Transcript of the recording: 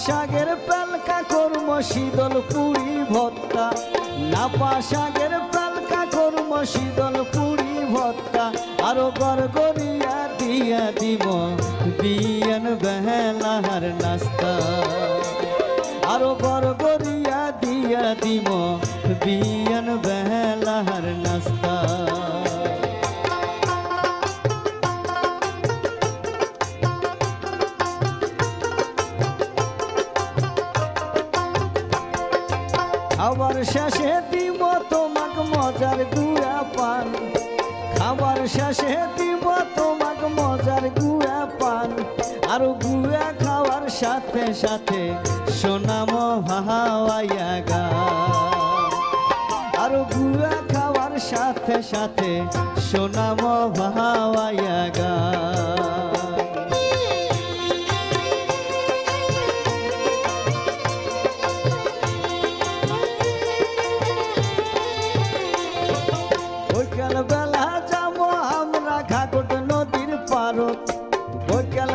শাকের পেলকা কর্ম শীতল পুরি ভত্তা, নাপা শাকের পেলকা কর্ম শীতল পুরি ভত্তা, আরো গরগরিয়া দিয়া দিব বিয়ান বেলার নাস্তা, আরো গরগরিয়া দিয়া দিব বিয়ান বেলার নাস্তা। খাবার শেষে দিব তোমাক মজার গুড়া পান, খাবার শেষে দিব তোমাক মজার গুড়া পান, আর গুড়া খাওয়ার সাথে সাথে শোনাম ভাওয়াইয়া গান, আর গুড়া খাওয়ার সাথে সাথে শোনাম ভাওয়াইয়া গান। বিকাল বেলা যাবো আমরা ঘাঘট নদীর পারত, বিকাল